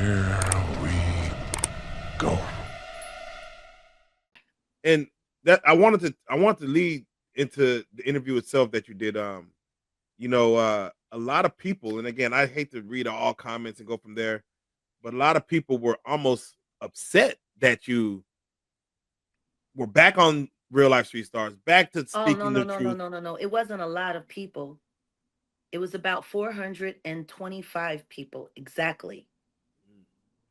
Here we go. And that I wanted to lead into the interview itself that you did. A lot of people, and again, I hate to read all comments and go from there, but a lot of people were almost upset that you were back on Real Life Street Stars, back to Oh, no, speaking no, the no, no, truth. no, no, no. It wasn't a lot of people. It was about 425 people exactly.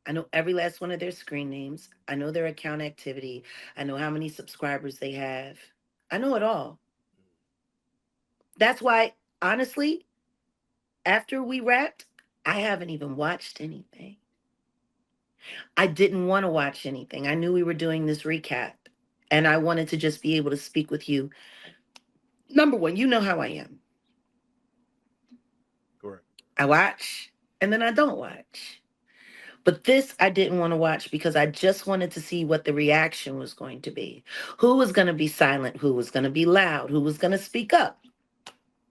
I know every last one of their screen names. I know their account activity. I know how many subscribers they have. I know it all. That's why, honestly, after we wrapped, I haven't even watched anything. I didn't want to watch anything. I knew we were doing this recap, and I wanted to just be able to speak with you. Number one, you know how I am. Correct. I watch, and then I don't watch. But this I didn't want to watch because I just wanted to see what the reaction was going to be. Who was going to be silent? Who was going to be loud? Who was going to speak up?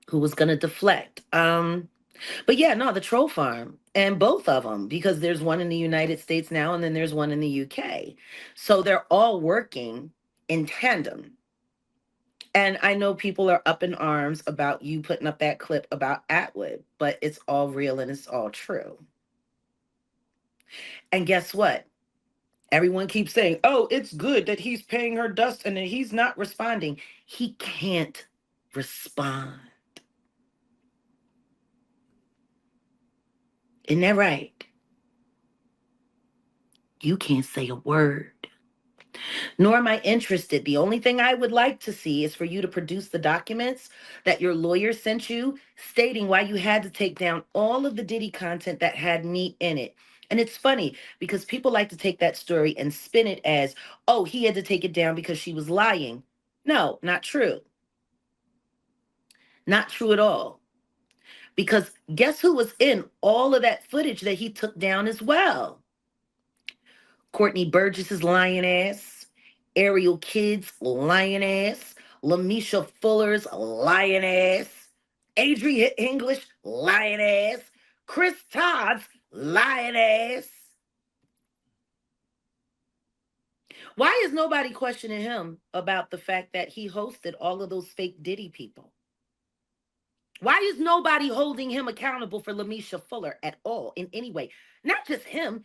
Who was going to deflect? But yeah, no, the troll farm and both of them, because there's one in the United States now and then there's one in the UK. So they're all working in tandem. And I know people are up in arms about you putting up that clip about Atwood, but it's all real and it's all true. And guess what? Everyone keeps saying, oh, it's good that he's paying her dust and that he's not responding. He can't respond. Isn't that right? You can't say a word. Nor am I interested. The only thing I would like to see is for you to produce the documents that your lawyer sent you stating why you had to take down all of the Diddy content that had me in it. And it's funny because people like to take that story and spin it as, oh, he had to take it down because she was lying. No, not true. Not true at all. Because guess who was in all of that footage that he took down as well? Courtney Burgess's lying ass, Ariel Kidd's lying ass, Lamisha Fuller's lying ass, Adria English lying ass, Chris Todd's lying ass. Why is nobody questioning him about the fact that he hosted all of those fake Diddy people? Why is nobody holding him accountable for Lamisha Fuller at all in any way? Not just him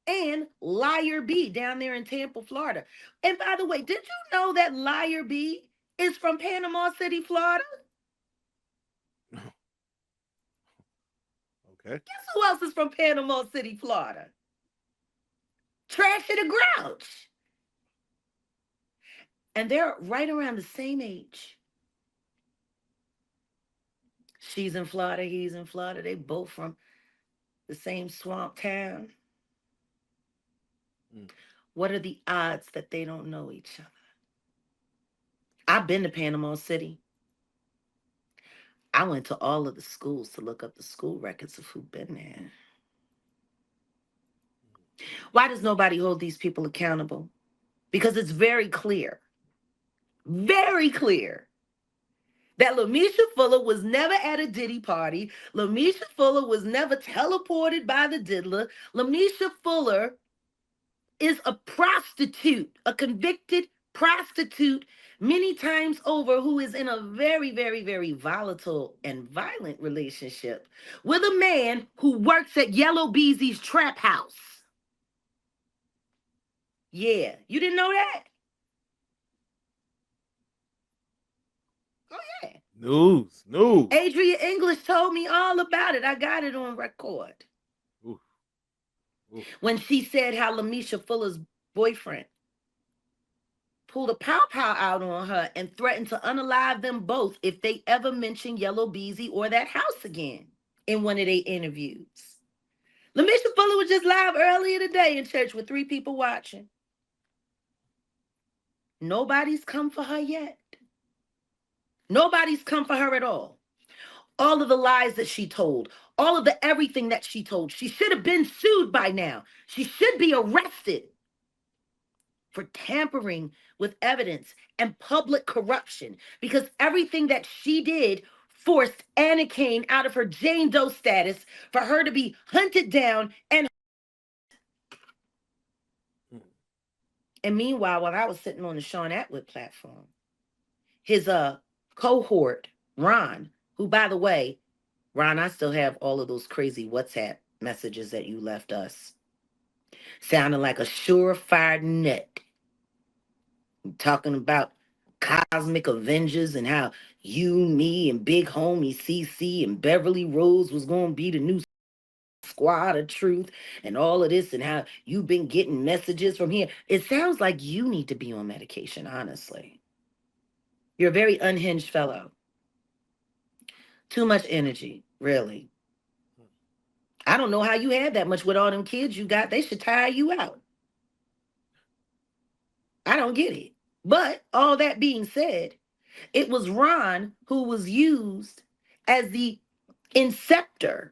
and Liar B down there in Tampa, Florida. And by the way, did you know that Liar B is from Panama City, Florida? Okay. Guess who else is from Panama City, Florida? Trashy the Grouch. And they're right around the same age. She's in Florida, he's in Florida. They both from the same swamp town. What are the odds that they don't know each other? I've been to Panama City. I went to all of the schools to look up the school records of who've been there. Why does nobody hold these people accountable? Because it's very clear that Lamisha Fuller was never at a Diddy party. Lamisha Fuller was never teleported by the diddler. Lamisha Fuller is a prostitute, a convicted prostitute many times over, who is in a very, very, very volatile and violent relationship with a man who works at Yellow Beezy's trap house. Yeah, you didn't know that? Oh, yeah. News. Adria English told me all about it. I got it on record. Oof. When she said how Lamisha Fuller's boyfriend pulled a pow-pow out on her and threatened to unalive them both if they ever mention Yellow Beezy or that house again in one of their interviews. Lamisha Fuller was just live earlier today in church with 3 people watching. Nobody's come for her yet. Nobody's come for her at all. All of the lies that she told, all of the everything that she told, she should have been sued by now. She should be arrested for tampering with evidence and public corruption, because everything that she did forced Anna Kane out of her Jane Doe status for her to be hunted down and And meanwhile, while I was sitting on the Shaun Atwood platform, his cohort, Ron, who, by the way, Ron, I still have all of those crazy WhatsApp messages that you left us. Sounding like a surefire nut. Talking about cosmic Avengers and how you, me, and Big Homie CC and Beverly Rose was going to be the new squad of truth and all of this, and how you've been getting messages from here. It sounds like you need to be on medication, honestly. You're a very unhinged fellow. Too much energy, really. I don't know how you had that much with all them kids you got. They should tire you out. I don't get it. But all that being said, it was Ron who was used as the inceptor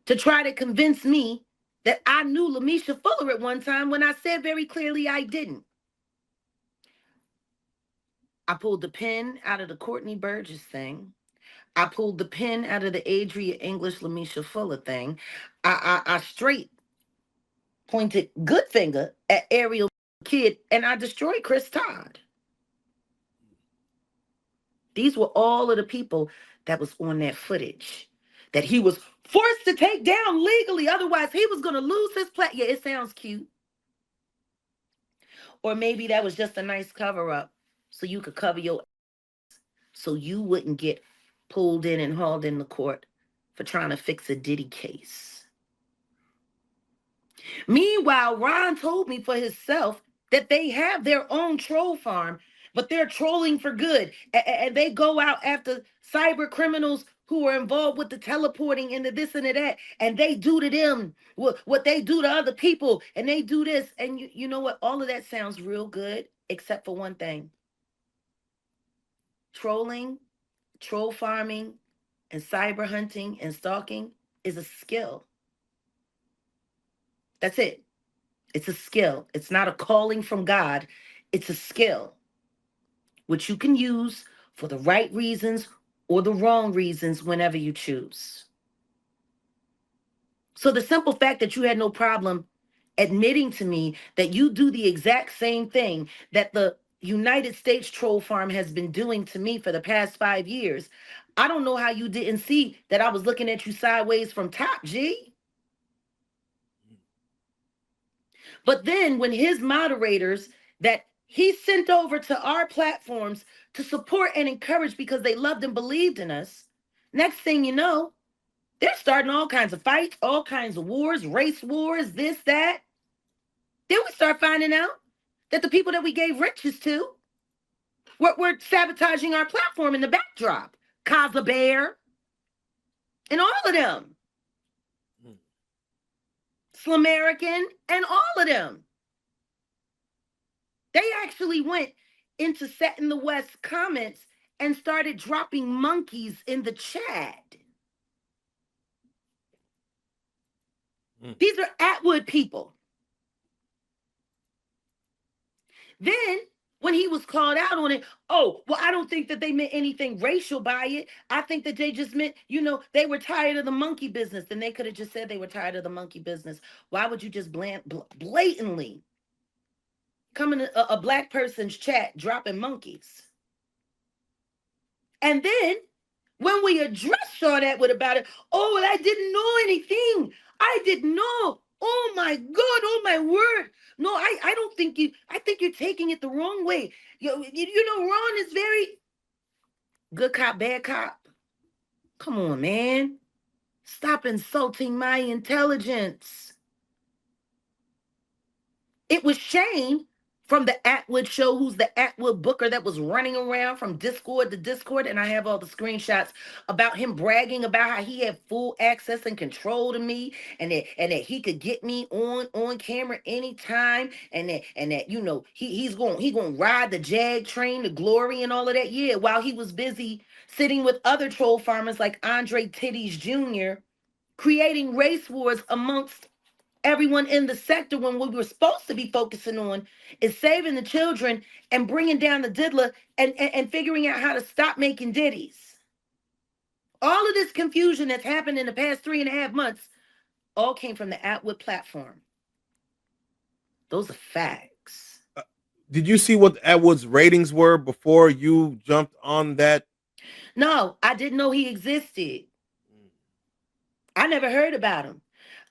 to try to convince me that I knew Lamisha Fuller at one time when I said very clearly I didn't. I pulled the pin out of the Courtney Burgess thing. I pulled the pin out of the Adria English Lamisha Fuller thing. I straight pointed good finger at Ariel Kidd, and I destroyed Chris Todd. These were all of the people that was on that footage that he was forced to take down legally. Otherwise, he was going to lose his play. Yeah, it sounds cute. Or maybe that was just a nice cover up so you could cover your ass, so you wouldn't get pulled in and hauled in the court for trying to fix a Diddy case. Meanwhile, Ron told me for himself that they have their own troll farm, but they're trolling for good. And they go out after cyber criminals who are involved with the teleporting into this and that. And they do to them what they do to other people. And they do this. And you know what? All of that sounds real good, except for one thing. Trolling, troll farming, and cyber hunting and stalking is a skill. That's it. It's a skill. It's not a calling from God. It's a skill, which you can use for the right reasons or the wrong reasons whenever you choose. So the simple fact that you had no problem admitting to me that you do the exact same thing that the United States troll farm has been doing to me for the past 5 years, I don't know how you didn't see that I was looking at you sideways from top, G. But then when his moderators that he sent over to our platforms to support and encourage because they loved and believed in us, next thing you know, they're starting all kinds of fights, all kinds of wars, race wars, this, that. Then we start finding out that the people that we gave riches to were sabotaging our platform in the backdrop. Kaza Bear and all of them. Slamerican and all of them. They actually went into Set in the West comments and started dropping monkeys in the chat. These are Atwood people. Then, when he was called out on it, oh, well, I don't think that they meant anything racial by it. I think that they just meant, they were tired of the monkey business. Then they could have just said they were tired of the monkey business. Why would you just blatantly come in a black person's chat dropping monkeys? And then when we addressed Shaun Atwood about it, oh, well, I didn't know anything. I didn't know. Oh my God, oh my word. No, I don't think I think you're taking it the wrong way. Ron is very good cop, bad cop. Come on, man. Stop insulting my intelligence. It was Shane from the Atwood show, who's the Atwood booker that was running around from Discord to Discord, and I have all the screenshots about him bragging about how he had full access and control to me, and that he could get me on camera anytime, and that he's going to ride the Jag train to glory and all of that. Yeah, while he was busy sitting with other troll farmers like Andre Titties Jr., creating race wars amongst everyone in the sector, when what we were supposed to be focusing on is saving the children and bringing down the diddler and figuring out how to stop making ditties. All of this confusion that's happened in the past 3.5 months all came from the Atwood platform. Those are facts. Did you see what Atwood's ratings were before you jumped on that? No, I didn't know he existed. I never heard about him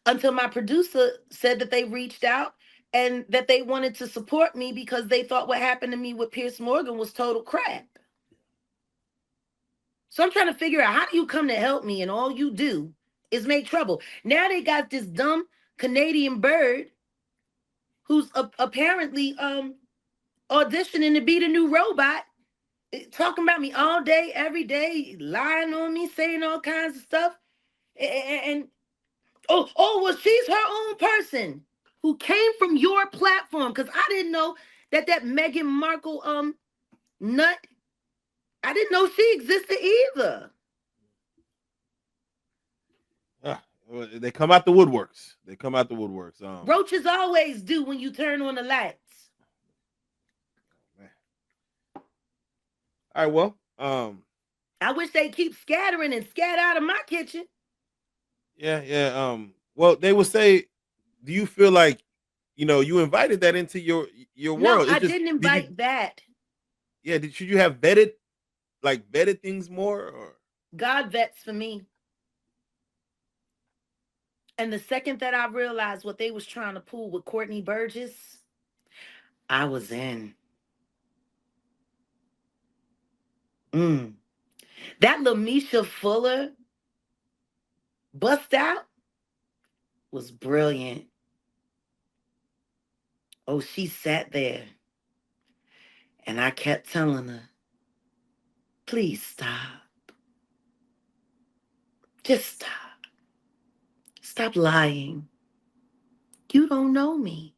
until my producer said that they reached out and that they wanted to support me because they thought what happened to me with Pierce Morgan was total crap. So I'm trying to figure out, how do you come to help me and all you do is make trouble? Now they got this dumb Canadian bird who's apparently auditioning to be the new robot, talking about me all day, every day, lying on me, saying all kinds of stuff. And well, she's her own person who came from your platform. Because I didn't know that Meghan Markle nut, I didn't know she existed either. They come out the woodworks. Roaches always do when you turn on the lights. Man. All right, well, I wish they'd keep scattering and scat out of my kitchen. Yeah. Well, they will say, do you feel like, you invited that into your world? No, I didn't invite that. Yeah, should you have vetted things more? Or God vets for me. And the second that I realized what they was trying to pull with Courtney Burgess, I was in. That Lamisha Fuller bust out was brilliant. Oh, she sat there. And I kept telling her, please stop. Just stop. Stop lying. You don't know me.